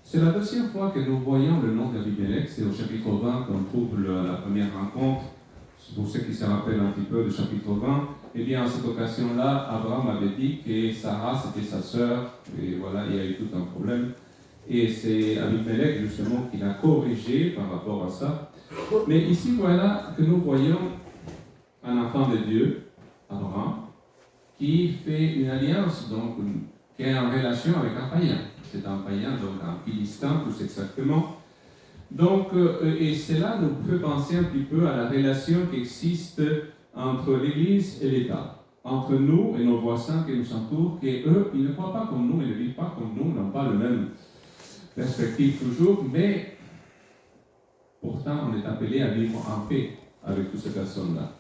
C'est la deuxième fois que nous voyons le nom d'Abimelech, c'est au chapitre 20 qu'on trouve la première rencontre. Pour ceux qui se rappellent un petit peu du chapitre 20, eh bien, à cette occasion-là, Abraham avait dit que Sarah, c'était sa sœur, et voilà, il y a eu tout un problème. Et c'est Abimelech, justement, qui l'a corrigé par rapport à ça. Mais ici, voilà que nous voyons un enfant de Dieu, Abraham, qui fait une alliance, donc, qui est en relation avec un païen. C'est un païen, donc un philistin, plus exactement. Donc, et cela nous fait penser un petit peu à la relation qui existe entre l'Église et l'État, entre nous et nos voisins qui nous entourent, qui eux, ils ne croient pas comme nous, ils ne vivent pas comme nous, n'ont pas le même perspective toujours, mais pourtant on est appelé à vivre en paix avec toutes ces personnes-là.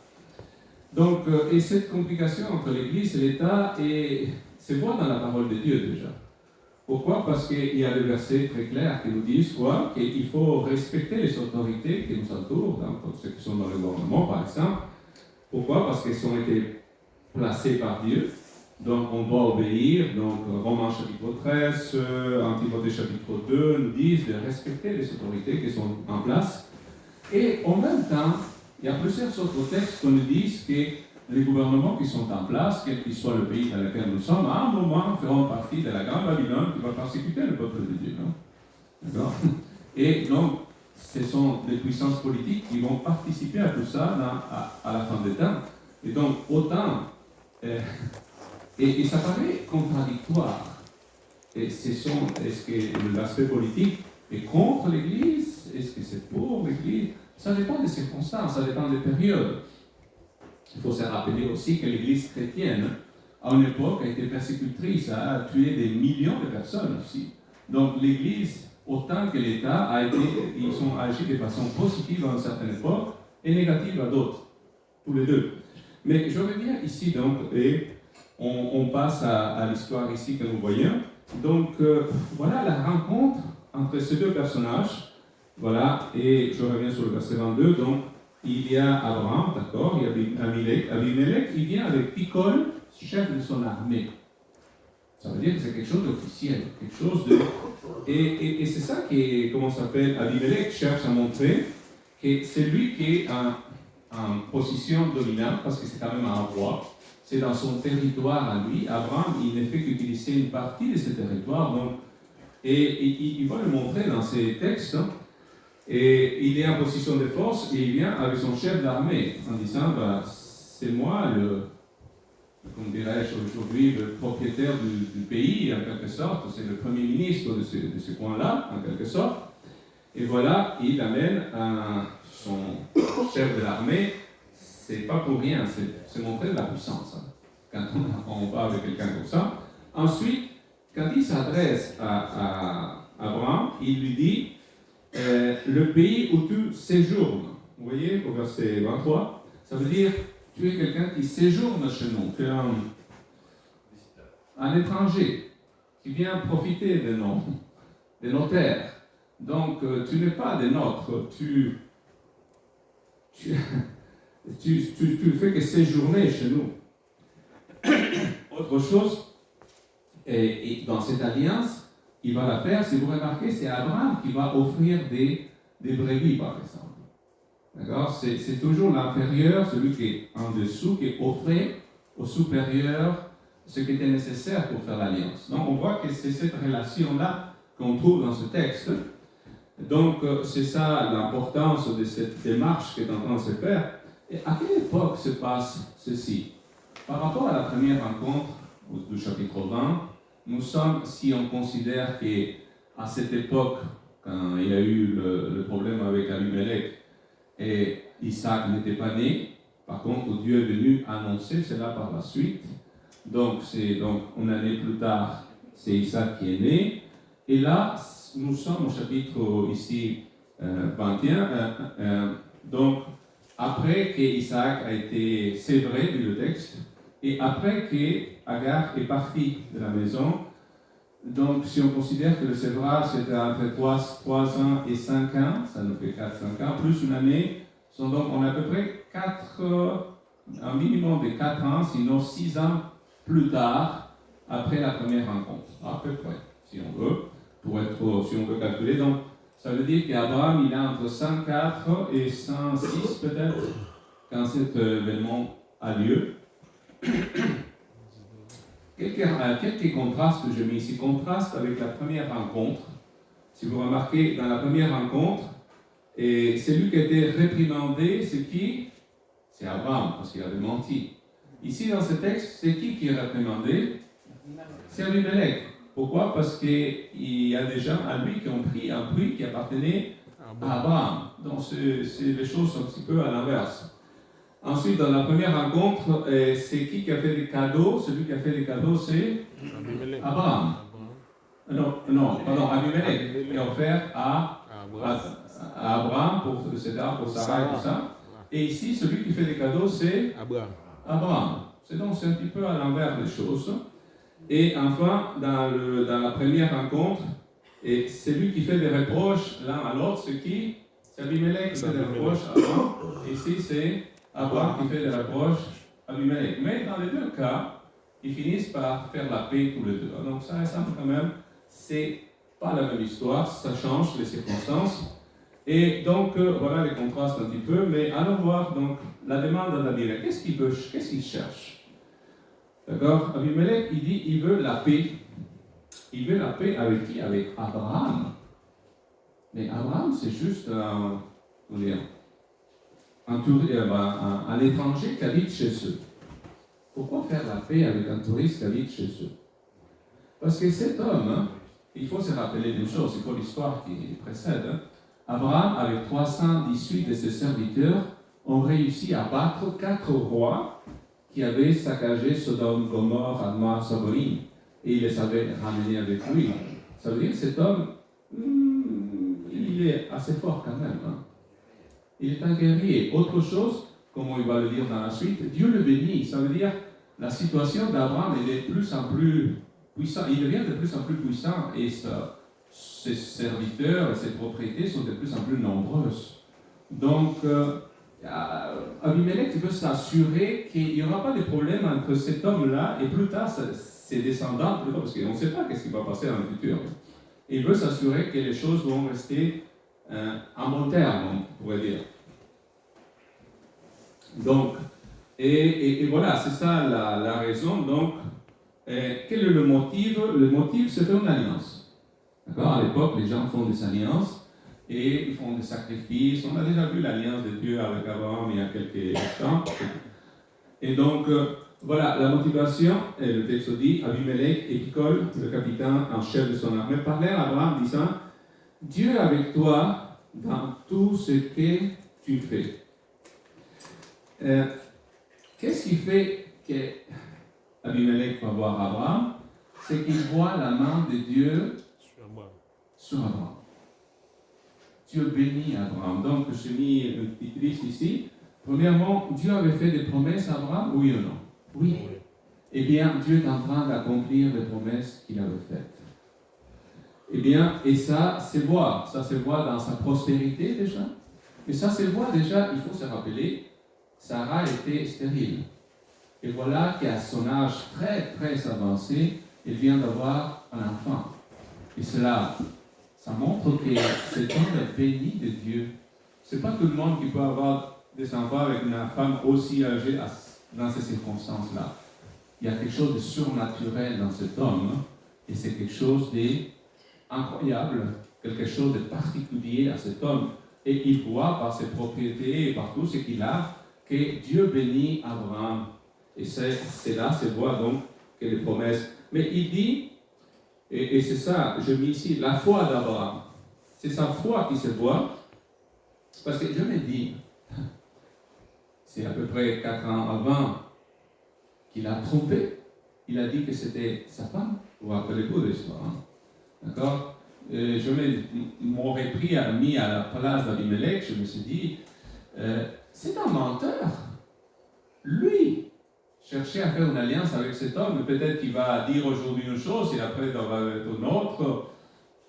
Donc, et cette complication entre l'Église et l'État se voit dans la parole de Dieu déjà. Pourquoi? Parce qu'il y a des versets très clairs qui nous disent quoi? Qu'il faut respecter les autorités qui nous entourent, donc ceux qui sont dans le gouvernement par exemple. Pourquoi? Parce qu'elles ont été placées par Dieu. Donc on doit obéir. Donc Romains chapitre 13, Timothée chapitre 2 nous disent de respecter les autorités qui sont en place. Et en même temps, il y a plusieurs autres textes qui nous disent que les gouvernements qui sont en place, quel qu'il soit le pays dans lequel nous sommes, à un moment feront partie de la grande Babylone qui va persécuter le peuple de Dieu. Non? D'accord? Et donc, ce sont des puissances politiques qui vont participer à tout ça à la fin des temps. Et donc, autant, et ça paraît contradictoire. Est-ce que l'aspect politique est contre l'Église? Est-ce que c'est pour l'Église? Ça dépend des circonstances, ça dépend des périodes. Il faut se rappeler aussi que l'Église chrétienne, à une époque, a été persécutrice, a tué des millions de personnes aussi. Donc l'Église, autant que l'État, ils ont agi de façon positive à une certaine époque et négative à d'autres, tous les deux. Mais je reviens ici donc, et on passe à l'histoire ici que nous voyons. Donc voilà la rencontre entre ces deux personnages. Voilà, et je reviens sur le verset 22. Donc, il y a Abraham, d'accord, il y a Abimelech, il vient avec Picol, chef de son armée. Ça veut dire que c'est quelque chose d'officiel, quelque chose de... Et c'est ça qui, comment ça s'appelle, Abimelech cherche à montrer que c'est lui qui est en position dominante, parce que c'est quand même un roi, c'est dans son territoire à lui. Abraham, il ne fait qu'utiliser une partie de ce territoire, donc, et il va le montrer dans ses textes, hein. Et il est en position de force et il vient avec son chef d'armée en disant bah, c'est moi comme dirais-je aujourd'hui, le propriétaire du pays en quelque sorte, c'est le premier ministre de ce coin-là en quelque sorte. Et voilà, il amène son chef de l'armée, c'est pas pour rien, c'est montrer de la puissance hein, quand on parle de quelqu'un comme ça. Ensuite, quand il s'adresse à Abraham, il lui dit le pays où tu séjournes. Vous voyez au verset 23, ça veut dire tu es quelqu'un qui séjourne chez nous, tu es un étranger qui vient profiter de nos terres. Donc tu n'es pas des nôtres, tu fais que séjourner chez nous. Autre chose, et dans cette alliance, il va la faire, si vous remarquez, c'est Abraham qui va offrir des brebis, par exemple. D'accord? C'est toujours l'inférieur, celui qui est en dessous, qui offrait au supérieur ce qui était nécessaire pour faire l'alliance. Donc, on voit que c'est cette relation-là qu'on trouve dans ce texte. Donc, c'est ça l'importance de cette démarche qui est en train de se faire. Et à quelle époque se passe ceci? Par rapport à la première rencontre du chapitre 20, nous sommes, si on considère qu'à cette époque, quand il y a eu le problème avec Abimelech, et Isaac n'était pas né, par contre Dieu est venu annoncer cela par la suite. Donc une année plus tard, c'est Isaac qui est né. Et là, nous sommes au chapitre ici 21. Donc, après qu'Isaac a été sévré, dit le texte, et après qu'Agar est parti de la maison, donc si on considère que le sévrage c'était entre 3 ans et 5 ans, ça nous fait 4-5 ans, plus une année, donc on a à peu près un minimum de 4 ans, sinon 6 ans plus tard, après la première rencontre, à peu près, si on veut, pour être si on veut calculer. Donc, ça veut dire qu'Abraham, il est entre 104 et 106 peut-être, quand cet événement a lieu. Quelques contrastes que je mets ici. Contraste avec la première rencontre. Si vous remarquez, dans la première rencontre, et celui qui a été réprimandé, c'est qui? C'est Abraham, parce qu'il avait menti. Ici, dans ce texte, c'est qui est réprimandé? C'est Abimelech. Pourquoi? Parce qu'il y a des gens à lui qui ont pris un puits qui appartenait à Abraham. Donc, les choses sont un petit peu à l'inverse. Ensuite, dans la première rencontre, c'est qui a fait les cadeaux? Celui qui a fait les cadeaux, c'est Abraham. Pardon, Abimelech, qui a offert à Abraham pour Sarah et tout ça. Et ici, celui qui fait les cadeaux, c'est Abraham. C'est un petit peu à l'envers des choses. Et enfin, dans la première rencontre, et celui qui fait des reproches l'un à l'autre, c'est qui? C'est Abimelech qui fait des reproches à Abraham. Ici, c'est Abraham qui fait des reproches à Abimelech. Mais dans les deux cas, ils finissent par faire la paix tous les deux. Donc ça ressemble quand même, c'est pas la même histoire, ça change les circonstances. Et donc, voilà les contrastes un petit peu, mais allons voir donc la demande d'Abimelech. Qu'est-ce qu'il veut, qu'est-ce qu'il cherche? D'accord? Abimelech, il dit, il veut la paix. Il veut la paix avec qui? Avec Abraham. Mais Abraham, c'est juste un étranger qui habite chez eux. Pourquoi faire la paix avec un touriste qui habite chez eux? Parce que cet homme, il faut se rappeler d'une chose, c'est pour l'histoire qui précède. Abraham, avec 318 de ses serviteurs, ont réussi à battre 4 rois qui avaient saccagé Sodome, Gomorrhe, Admar, Saboïm, et il les avait ramenés avec lui. Ça veut dire que cet homme, il est assez fort quand même. Il est un guerrier. Autre chose, comme il va le dire dans la suite, Dieu le bénit. Ça veut dire la situation d'Abraham est de plus en plus puissante. Il devient de plus en plus puissant et ses serviteurs et ses propriétés sont de plus en plus nombreuses. Donc, Abimelech veut s'assurer qu'il n'y aura pas de problème entre cet homme-là et plus tard ses descendants, parce qu'on ne sait pas ce qui va passer dans le futur. Il veut s'assurer que les choses vont rester en bon terme, on pourrait dire. Donc, et voilà, c'est ça la raison. Donc, quel est le motif? Le motif, c'est faire une alliance. D'accord? À l'époque, les gens font des alliances et ils font des sacrifices. On a déjà vu l'alliance de Dieu avec Abraham il y a quelques temps. Et donc, voilà, la motivation, et le texte dit, Abimelech et Picol, le capitaine en chef de son armée, parlaient à Abraham disant, Dieu est avec toi dans tout ce que tu fais. Qu'est-ce qui fait que Abimelech va voir Abraham? C'est qu'il voit la main de Dieu sur Abraham. Dieu bénit Abraham. Donc, je mis une petite liste ici. Premièrement, Dieu avait fait des promesses à Abraham, oui ou non? Oui. Eh bien, Dieu est en train d'accomplir les promesses qu'il avait faites. Eh bien, et ça se voit dans sa prospérité déjà. Mais ça se voit déjà, il faut se rappeler, Sarah était stérile. Et voilà qu'à son âge très très avancé, elle vient d'avoir un enfant. Et cela, ça montre que cet homme est béni de Dieu. Ce n'est pas tout le monde qui peut avoir des enfants avec une femme aussi âgée dans ces circonstances-là. Il y a quelque chose de surnaturel dans cet homme, et c'est quelque chose d'incroyable, quelque chose de particulier à cet homme. Et il voit par ses propriétés et par tout ce qu'il a, que Dieu bénit Abraham. Et c'est là, se voit donc que les promesses. Mais il dit, et c'est ça, je mets ici, la foi d'Abraham. C'est sa foi qui se voit, parce que je me dis, c'est à peu près 4 ans avant qu'il a trompé. Il a dit que c'était sa femme. Vous vous rappelez-vous de l'histoire, hein? D'accord? Je m'aurais mis à la place d'Abimelech, je me suis dit, c'est un menteur. Lui cherchait à faire une alliance avec cet homme, peut-être qu'il va dire aujourd'hui une chose et après il va être une autre.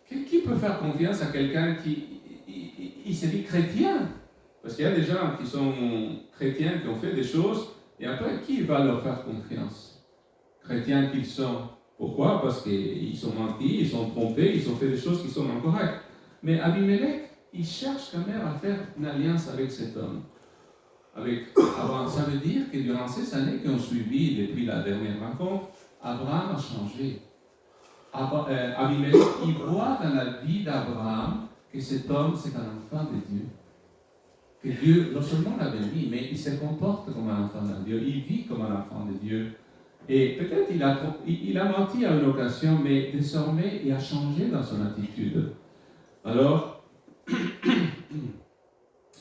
Qui peut faire confiance à quelqu'un qui se dit chrétien? Parce qu'il y a des gens qui sont chrétiens, qui ont fait des choses, et après, qui va leur faire confiance? Chrétiens qu'ils sont. Pourquoi? Parce qu'ils sont mentis, ils sont trompés, ils ont fait des choses qui sont incorrectes. Mais Abimelech, il cherche quand même à faire une alliance avec cet homme. Avec Abraham. Ça veut dire que durant ces années qui ont suivi depuis la dernière rencontre, Abraham a changé. Abimelech, il voit dans la vie d'Abraham que cet homme, c'est un enfant de Dieu. Que Dieu, non seulement l'a béni, mais il se comporte comme un enfant de Dieu, il vit comme un enfant de Dieu. Et peut-être il a menti à une occasion, mais désormais, il a changé dans son attitude. Alors,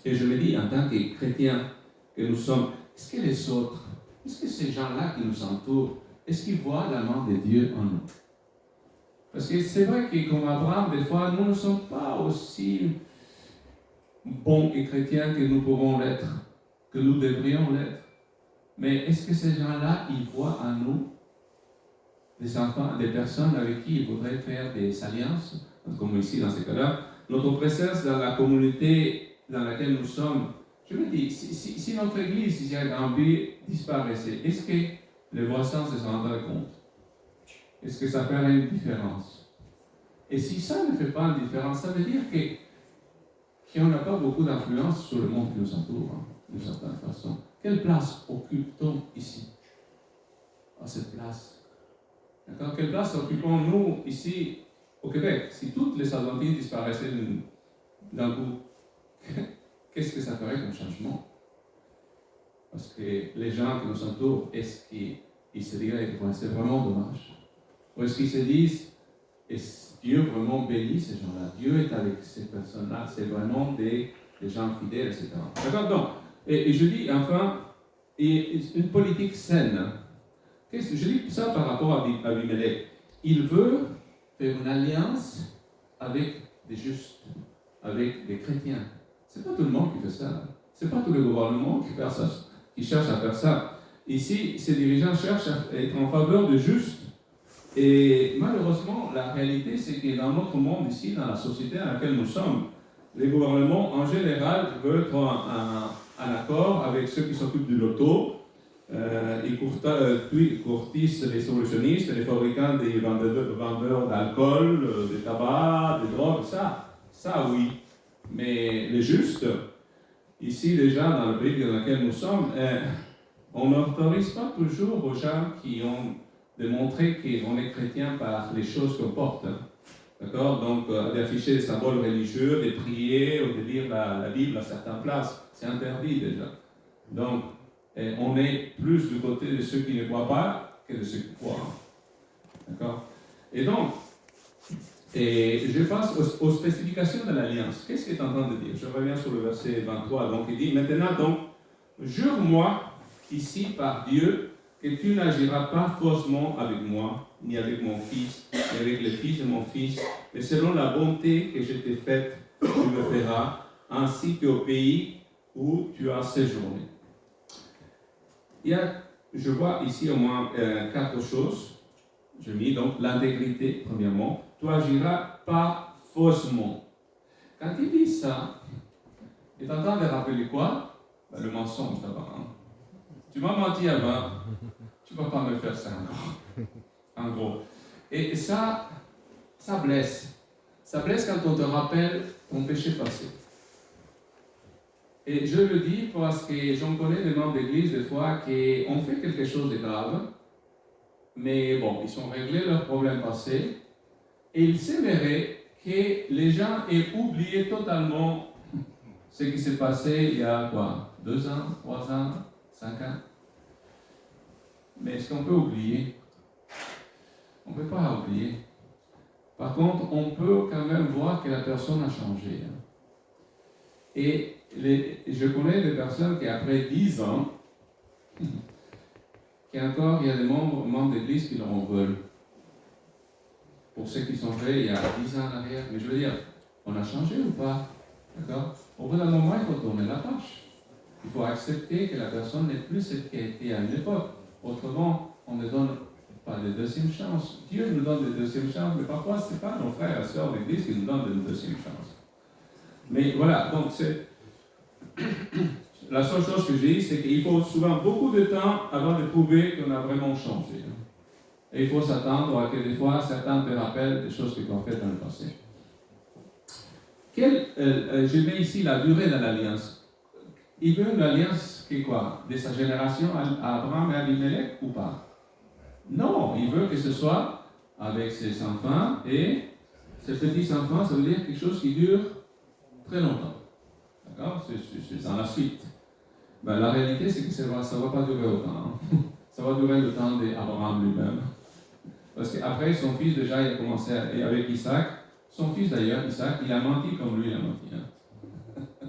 et je me dis, en tant que chrétien que nous sommes, est-ce que les autres, est-ce que ces gens-là qui nous entourent, est-ce qu'ils voient la main de Dieu en nous? Parce que c'est vrai que comme Abraham, des fois, nous ne sommes pas aussi bons et chrétiens que nous pouvons l'être, que nous devrions l'être. Mais est-ce que ces gens-là, ils voient en nous des enfants, des personnes avec qui ils voudraient faire des alliances, comme ici dans ce cas-là? Notre présence dans la communauté dans laquelle nous sommes, je me dis, si notre église ici à Granby disparaissait, est-ce que les voisins se rendraient compte? Est-ce que ça ferait une différence? Et si ça ne fait pas une différence, ça veut dire qu'on n'a pas beaucoup d'influence sur le monde qui nous entoure, d'une certaine façon. Quelle place occupe-t-on ici, à cette place? D'accord? Quelle place occupons-nous ici au Québec? Si toutes les Adventistes disparaissaient d'un coup, qu'est-ce que ça ferait comme changement? Parce que les gens qui nous entourent, est-ce qu'ils se diraient que c'est vraiment dommage? Ou est-ce qu'ils se disent, est-ce que Dieu vraiment bénit ces gens-là? Dieu est avec ces personnes-là, c'est vraiment des gens fidèles, etc. D'accord? Donc, et je dis enfin, une politique saine. Je dis ça par rapport à Abimelech. Il veut faire une alliance avec des justes, avec des chrétiens. Ce n'est pas tout le monde qui fait ça. Ce n'est pas tout le gouvernement qui cherche à faire ça. Ici, ces dirigeants cherchent à être en faveur de justes. Et malheureusement, la réalité, c'est que dans notre monde ici, dans la société dans laquelle nous sommes, les gouvernements, en général, veulent être en accord avec ceux qui s'occupent du loto. Ils courtisent les solutionnistes, les fabricants des vendeurs d'alcool, de tabac, de drogue, ça oui. Mais les justes, ici déjà dans le pays dans lequel nous sommes, on n'autorise pas toujours aux gens qui ont démontré qu'on est chrétien par les choses qu'on porte. D'accord? Donc, d'afficher des symboles religieux, de prier ou de lire la Bible à certaines places, c'est interdit déjà. Donc, on est plus du côté de ceux qui ne croient pas que de ceux qui croient. D'accord? Et donc, je passe aux spécifications de l'alliance. Qu'est-ce qu'il est en train de dire? Je reviens sur le verset 23. Donc, il dit, maintenant, donc, jure-moi ici par Dieu que tu n'agiras pas faussement avec moi, ni avec mon fils, ni avec le fils de mon fils, mais selon la bonté que je t'ai faite, tu me feras, ainsi qu'au pays où tu as séjourné. Je vois ici au moins 4 choses. Je mis donc l'intégrité, premièrement. Tu agiras pas faussement. Quand il dit ça, il est en train de rappeler quoi? Le mensonge d'abord. Tu m'as menti avant, tu ne vas pas me faire ça encore. En gros. Et ça blesse. Ça blesse quand on te rappelle ton péché passé. Et je le dis parce que j'en connais des membres d'église des fois qui ont fait quelque chose de grave, mais bon, ils ont réglé leurs problèmes passés, et ils s'aimeraient que les gens aient oublié totalement ce qui s'est passé il y a quoi? 2 ans, 3 ans, 5 ans? Mais est-ce qu'on peut oublier? On ne peut pas oublier. Par contre, on peut quand même voir que la personne a changé. Et je connais des personnes qui, après 10 ans, il y a des membres d'église qui leur en veulent. Pour ceux qui sont faits il y a 10 ans en arrière. Mais je veux dire, on a changé ou pas? D'accord? Au bout d'un moment, il faut tourner la page. Il faut accepter que la personne n'est plus celle qui a été à une époque. Autrement, on ne donne pas de deuxième chance. Dieu nous donne des deuxièmes chances, mais parfois, ce n'est pas nos frères et sœurs d'église qui nous donnent des deuxièmes chances. Mais voilà, donc c'est... La seule chose que j'ai dit, c'est qu'il faut souvent beaucoup de temps avant de prouver qu'on a vraiment changé. Et il faut s'attendre à que des fois, certains te rappellent des choses que tu as faites dans le passé. Je mets ici la durée de l'alliance. Il veut une alliance qui est quoi? De sa génération à Abraham et Abimelech ou pas? Non, il veut que ce soit avec ses enfants et ses petits-enfants, ça veut dire quelque chose qui dure très longtemps. D'accord? C'est dans la suite. Ben, la réalité, c'est que ça ne va pas durer autant. Hein. Ça va durer le temps d'Abraham lui-même. Parce qu'après, son fils, déjà, il a commencé avec Isaac. Son fils, d'ailleurs, Isaac, il a menti comme lui, il a menti. Hein.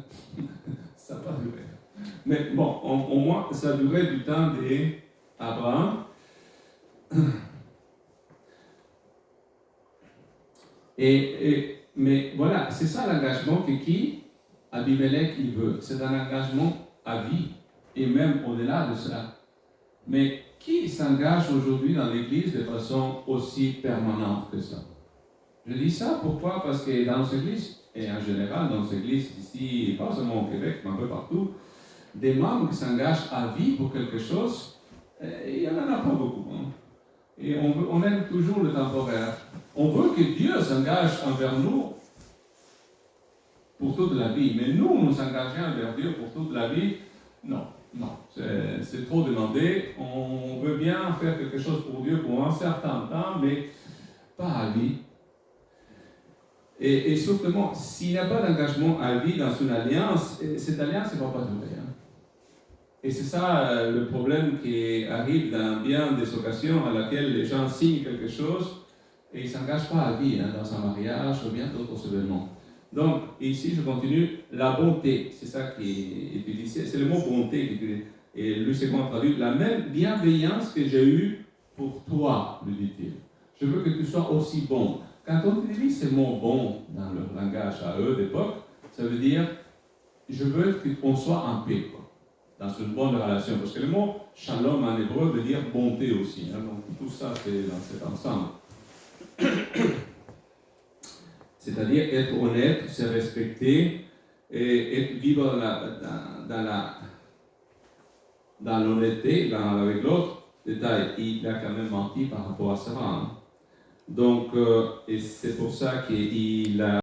Ça n'a pas duré. Mais bon, au moins, ça a duré du temps d'Abraham. Mais voilà, c'est ça l'engagement que qui Abimelech il veut. C'est un engagement à vie, et même au-delà de cela. Mais qui s'engage aujourd'hui dans l'Église de façon aussi permanente que ça? Je dis ça pourquoi? Parce que dans nos églises, et en général dans nos églises ici, pas seulement au Québec, mais un peu partout, des membres qui s'engagent à vie pour quelque chose, il n'y en a pas beaucoup. Hein. Et on aime toujours le temporaire. On veut que Dieu s'engage envers nous pour toute la vie. Mais nous engager envers Dieu pour toute la vie, non. C'est trop demandé. On veut bien faire quelque chose pour Dieu pour un certain temps, mais pas à vie. Et surtout, s'il n'y a pas d'engagement à vie dans une alliance, cette alliance ne va pas durer. Hein. Et c'est ça le problème qui arrive dans bien des occasions à laquelle les gens signent quelque chose et ils ne s'engagent pas à vie hein, dans un mariage ou bien d'autres événements. Donc, ici, je continue. La bonté, c'est ça qui est utilisé. C'est le mot bonté qui est utilisé. Et lui, c'est quoi traduit? La même bienveillance que j'ai eue pour toi, lui dit-il. Je veux que tu sois aussi bon. Quand on utilise ce mot bon dans leur langage à eux d'époque, ça veut dire je veux qu'on soit en paix, quoi, dans une bonne relation. Parce que le mot shalom en hébreu veut dire bonté aussi. Hein, donc tout ça, c'est dans cet ensemble. C'est-à-dire être honnête, se respecter et vivre dans l'honnêteté avec l'autre. Détail, il a quand même menti par rapport à Sarah. Hein. Donc, et c'est pour ça qu'il a